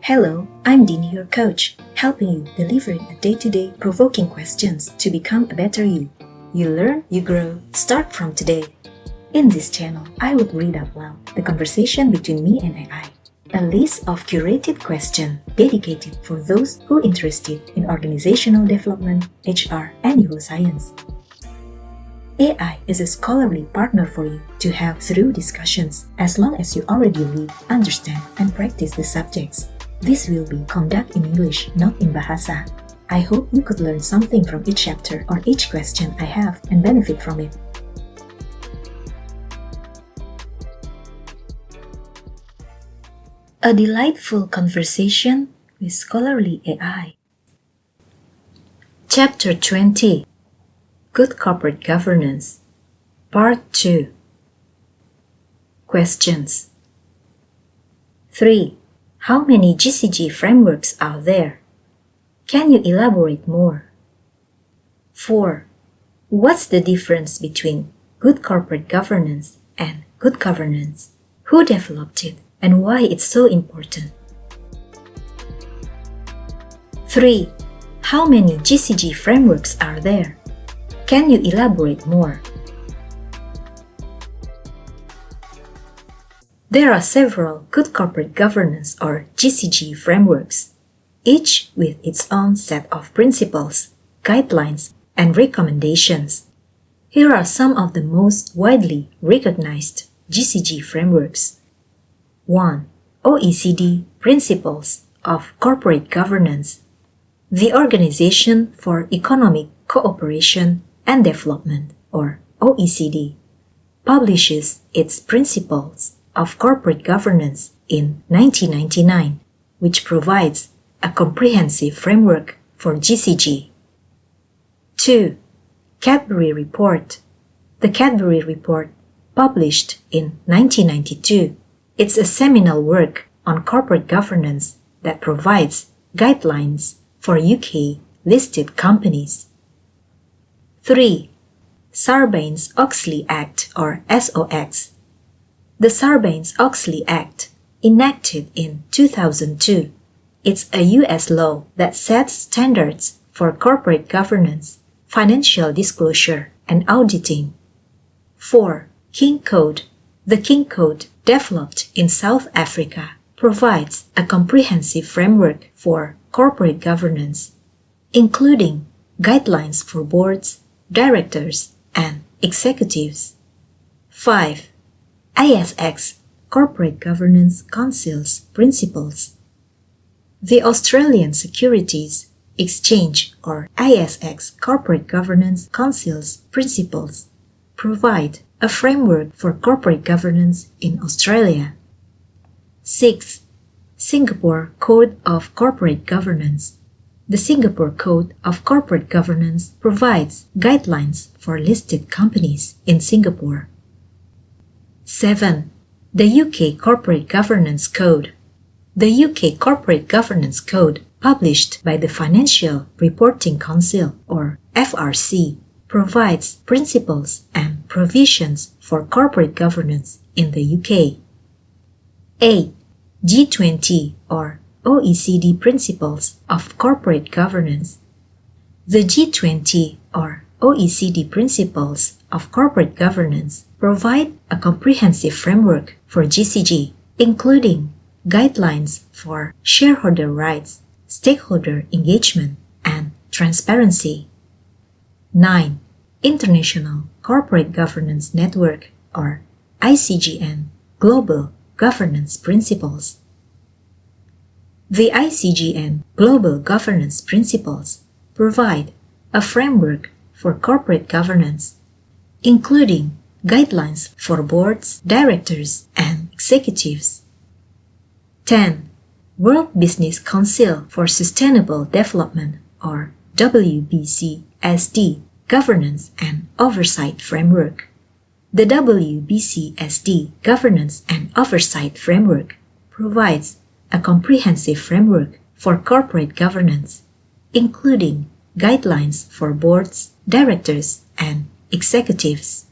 Hello, I'm Dini, your coach, helping you delivering a day-to-day provoking questions to become a better you. You learn, you grow, start from today. In this channel, I would read out loud the conversation between me and AI, a list of curated questions dedicated for those who are interested in organizational development, HR, and neuroscience. AI is a scholarly partner for you to have through discussions as long as you already read, understand, and practice the subjects. This will be conducted in English, not in Bahasa. I hope you could learn something from each chapter or each question I have and benefit from it. A delightful conversation with scholarly AI. Chapter 20. Good Corporate Governance. Part 2. Questions. 3. How many GCG frameworks are there? Can you elaborate more? 4. What's the difference between good corporate governance and good governance? Who developed it and why it's so important? 3. How many GCG frameworks are there? Can you elaborate more? There are several good corporate governance or GCG frameworks, each with its own set of principles, guidelines, and recommendations. Here are some of the most widely recognized GCG frameworks. 1. OECD Principles of Corporate Governance. The Organization for Economic Cooperation and Development, or OECD, publishes its Principles of Corporate Governance in 1999, which provides a comprehensive framework for GCG. 2. Cadbury Report. The Cadbury Report, published in 1992, it's a seminal work on corporate governance that provides guidelines for UK-listed companies. 3. Sarbanes-Oxley Act, or SOX. The Sarbanes-Oxley Act, enacted in 2002, it's a U.S. law that sets standards for corporate governance, financial disclosure, and auditing. 4. King Code. The King Code, developed in South Africa, provides a comprehensive framework for corporate governance, including guidelines for boards, directors, and executives. 5. ASX Corporate Governance Council's Principles. The Australian Securities Exchange, or ASX Corporate Governance Council's Principles, provide a framework for corporate governance in Australia. 6. Singapore Code of Corporate Governance. The Singapore Code of Corporate Governance provides guidelines for listed companies in Singapore. 7. The UK Corporate Governance Code. The UK Corporate Governance Code, published by the Financial Reporting Council, or FRC, provides principles and provisions for corporate governance in the UK. 8. G20 or OECD Principles of Corporate Governance. The G20 or OECD Principles of Corporate Governance provide a comprehensive framework for GCG, including guidelines for shareholder rights, stakeholder engagement, and transparency. 9. International Corporate Governance Network, or ICGN, Global Governance Principles. The ICGN Global Governance Principles provide a framework for corporate governance, including guidelines for boards, directors, and executives. 10. World Business Council for Sustainable Development, or WBCSD, Governance and Oversight Framework. The WBCSD Governance and Oversight Framework provides a comprehensive framework for corporate governance, including guidelines for boards, directors, and executives.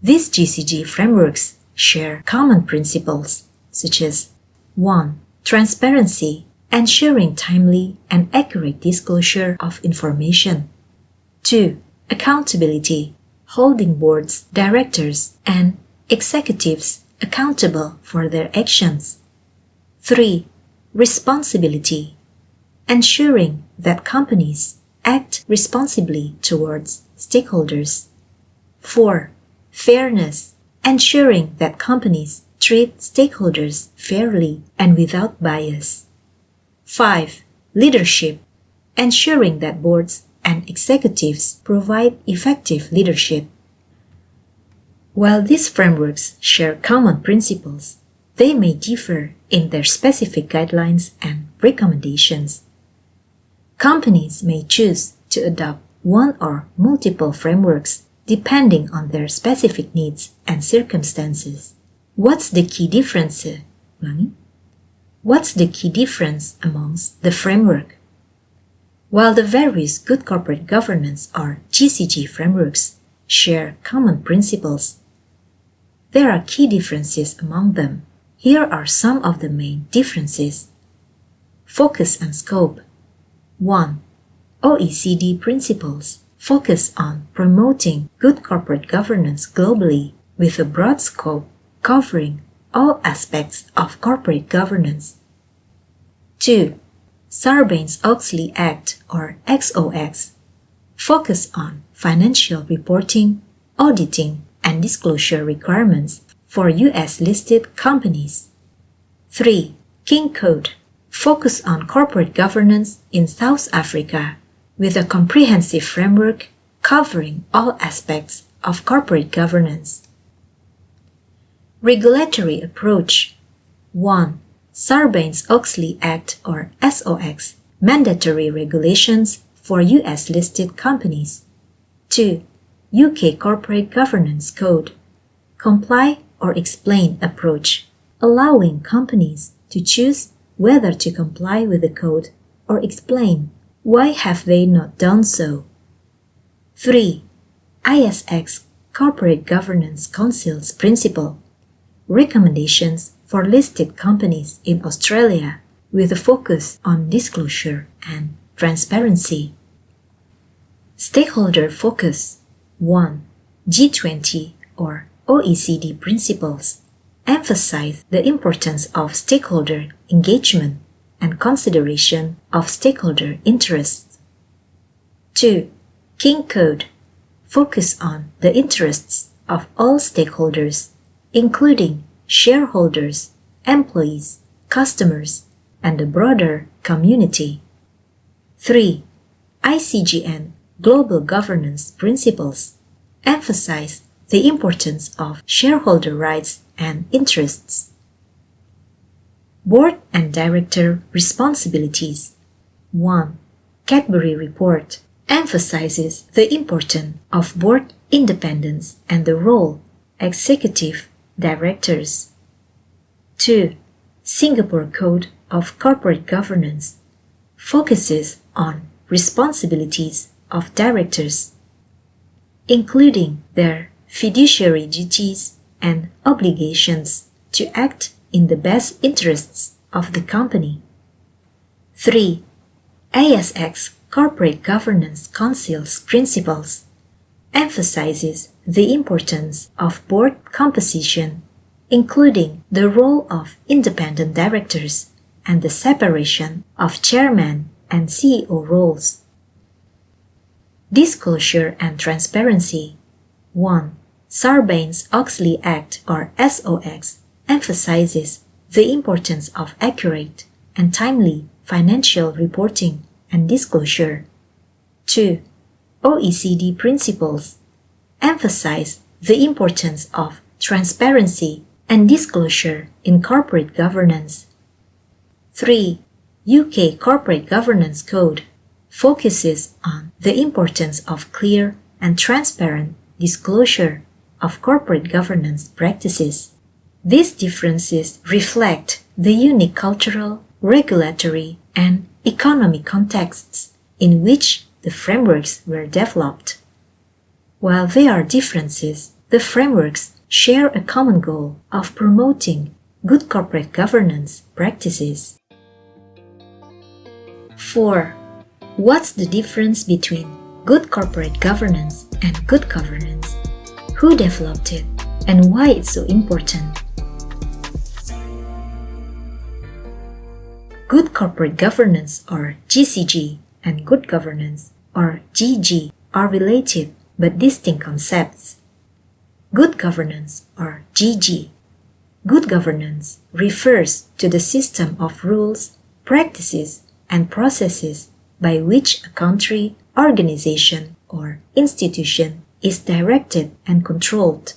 These GCG frameworks share common principles such as 1. Transparency, ensuring timely and accurate disclosure of information. 2. Accountability, holding boards, directors, and executives accountable for their actions. 3. Responsibility, ensuring that companies act responsibly towards stakeholders. 4. Fairness, ensuring that companies treat stakeholders fairly and without bias. 5. Leadership, ensuring that boards and executives provide effective leadership. While these frameworks share common principles, they may differ in their specific guidelines and recommendations. Companies may choose to adopt one or multiple frameworks depending on their specific needs and circumstances. What's the key difference? What's the key difference amongst the framework? While the various good corporate governance or GCG frameworks share common principles, there are key differences among them. Here are some of the main differences. Focus and scope. 1. OECD principles focus on promoting good corporate governance globally with a broad scope covering all aspects of corporate governance. 2. Sarbanes-Oxley Act or XOX focus on financial reporting, auditing, and disclosure requirements for US-listed companies. 3. King Code focus on corporate governance in South Africa with a comprehensive framework covering all aspects of corporate governance. Regulatory approach. 1. Sarbanes-Oxley Act or SOX mandatory regulations for US-listed companies. 2. UK Corporate Governance Code comply or explain approach, allowing companies to choose whether to comply with the code or explain why have they not done so. 3. ISX Corporate Governance Council's principle recommendations for listed companies in Australia with a focus on disclosure and transparency. Stakeholder focus. 1. G20 or OECD principles emphasize the importance of stakeholder engagement and consideration of stakeholder interests. 2. King Code focus on the interests of all stakeholders, including shareholders, employees, customers, and the broader community. 3. ICGN Global Governance Principles emphasize the importance of shareholder rights and interests. Board and Director Responsibilities. 1. Cadbury Report emphasizes the importance of board independence and the role executive directors. 2. Singapore Code of Corporate Governance focuses on responsibilities of directors, including their fiduciary duties and obligations to act in the best interests of the company. 3. ASX Corporate Governance Council's principles emphasizes the importance of board composition, including the role of independent directors and the separation of chairman and CEO roles. Disclosure and transparency. 1. Sarbanes-Oxley Act or SOX emphasizes the importance of accurate and timely financial reporting and disclosure. 2. OECD principles emphasize the importance of transparency and disclosure in corporate governance. 3. UK Corporate Governance Code focuses on the importance of clear and transparent disclosure of corporate governance practices. These differences reflect the unique cultural, regulatory, and economic contexts in which the frameworks were developed. While there are differences, the frameworks share a common goal of promoting good corporate governance practices. 4. What's the difference between good corporate governance and good governance? Who developed it and why it's so important? Good corporate governance or GCG and good governance or GG are related but distinct concepts. Good governance or GG. Good governance refers to the system of rules, practices, and processes by which a country, organization, or institution is directed and controlled.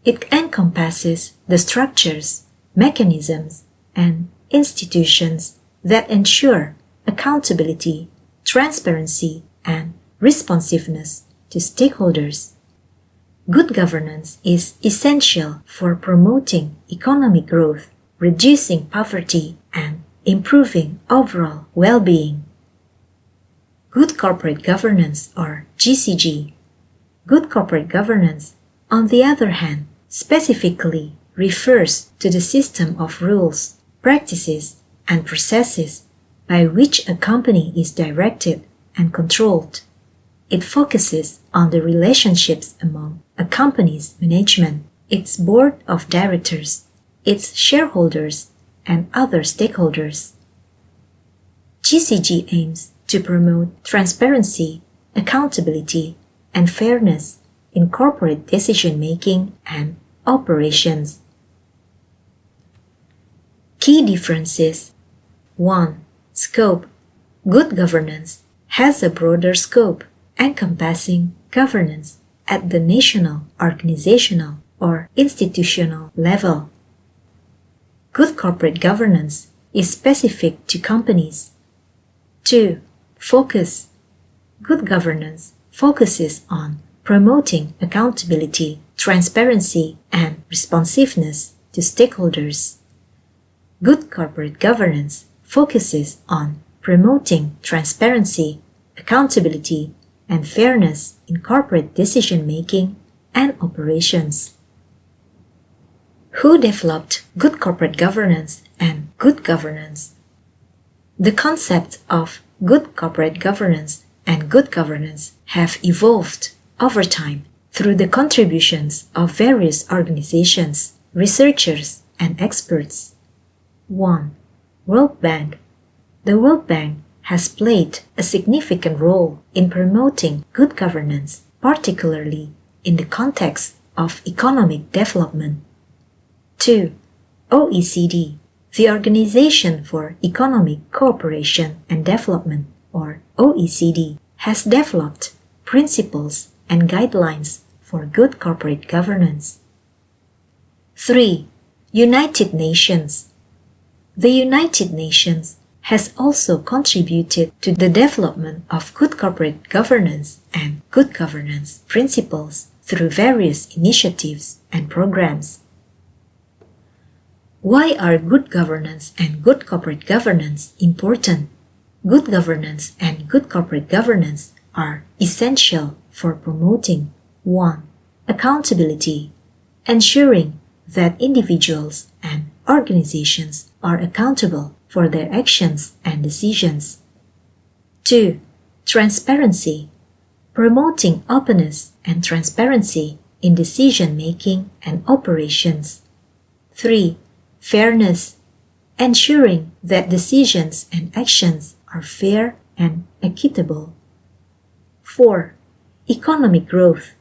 It encompasses the structures, mechanisms, and institutions that ensure accountability, transparency, and responsiveness to stakeholders. Good governance is essential for promoting economic growth, reducing poverty, and improving overall well-being. Good corporate governance or GCG. Good corporate governance, on the other hand, specifically refers to the system of rules, practices, and processes by which a company is directed and controlled. It focuses on the relationships among a company's management, its board of directors, its shareholders, and other stakeholders. GCG aims to promote transparency, accountability, and fairness in corporate decision-making and operations. Key differences. 1. Scope. Good governance has a broader scope encompassing governance at the national, organizational, or institutional level. Good corporate governance is specific to companies. 2. Focus. Good governance focuses on promoting accountability, transparency, and responsiveness to stakeholders. Good corporate governance focuses on promoting transparency, accountability, and fairness in corporate decision-making and operations. Who developed good corporate governance and good governance? The concepts of good corporate governance and good governance have evolved over time through the contributions of various organizations, researchers, and experts. 1. World Bank. The World Bank has played a significant role in promoting good governance, particularly in the context of economic development. 2. OECD. The Organization for Economic Cooperation and Development, or OECD, has developed principles and guidelines for good corporate governance. 3. United Nations. The United Nations has also contributed to the development of good corporate governance and good governance principles through various initiatives and programs. Why are good governance and good corporate governance important? Good governance and good corporate governance are essential for promoting 1. Accountability, ensuring that individuals and organizations are accountable for their actions and decisions. 2. Transparency, promoting openness and transparency in decision-making and operations. 3. Fairness, ensuring that decisions and actions are fair and equitable. 4. Economic growth.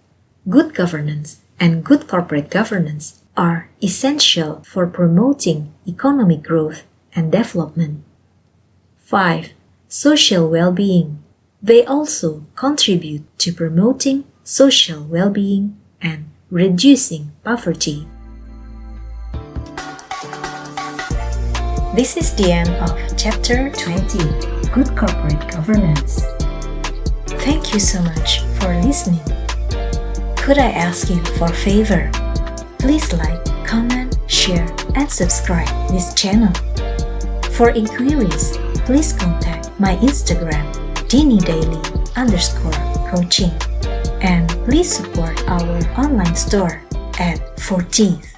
Good governance and good corporate governance are essential for promoting economic growth and development. 5. Social well-being. They also contribute to promoting social well-being and reducing poverty. This is the end of Chapter 20, Good Corporate Governance. Thank you so much for listening. Could I ask you for a favor? Please like, comment, share, and subscribe this channel. For inquiries, please contact my Instagram, DiniDaily_coaching. And please support our online store at 14th.